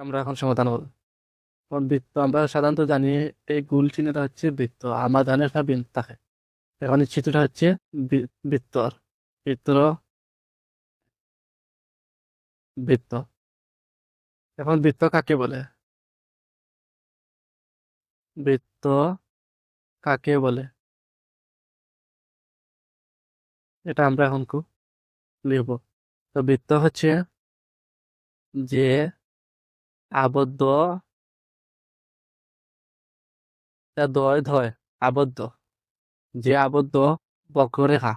আমরা এখন সমাধান করব। এখন বৃত্ত আমরা সাধারণত জানি এই গোল চিহ্নটা হচ্ছে বৃত্ত, আমার ধানে একটা বিন্দু থাকে। এখন এই চিত্রটা হচ্ছে বৃত্তর বৃত্ত বৃত্ত। এখন বৃত্ত কাকে বলে? বৃত্ত কাকে বলে এটা আমরা এখন লিখব। তো বৃত্ত হচ্ছে যে আবদ্ধ, দয় ধয় আবদ্ধ, যে আবদ্ধ বক্ররেখা,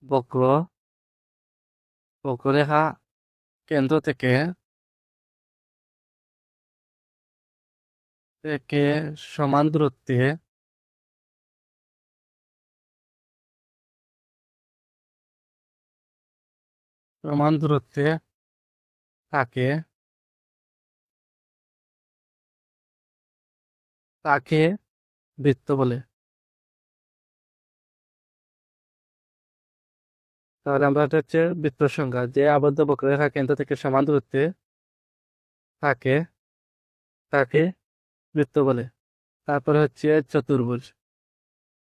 বক্র বক্ররেখা কেন্দ্র থেকে থেকে সমান দূরত্বে সমান দূরত্বে থাকে তাকে বৃত্ত বলে। তাহলে আমরা এটা হচ্ছে বৃত্তের সংজ্ঞা, যে আবদ্ধ বক্ররেখা কেন্দ্র থেকে সমান দূরত্বে থাকে তাকে বৃত্ত বলে। তারপরে হচ্ছে চতুর্ভুজ,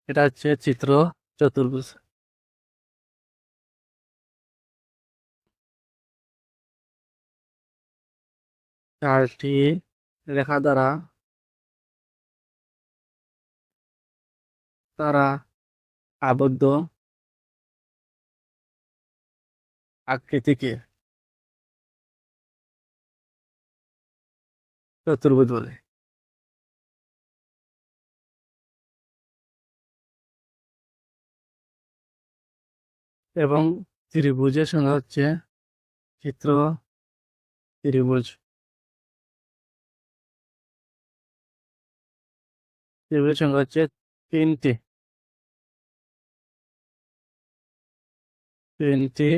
এটা হচ্ছে চিত্র চতুর্ভুজ। চারটি রেখা দ্বারা তারা আবদ্ধ আকৃতিকে চতুর্ভুজ বলে। এবং ত্রিভুজের সংখ্যা হচ্ছে চিত্র ত্রিভুজ। ত্রিভুজের সংখ্যা হচ্ছে তিনটি। তিনটি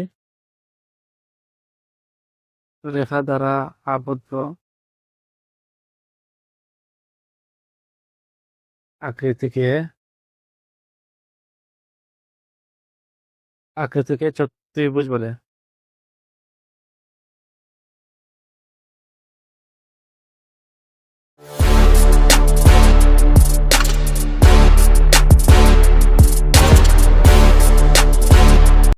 রেখা দ্বারা আবদ্ধ আকৃতিকে ত্রিভুজ বলে।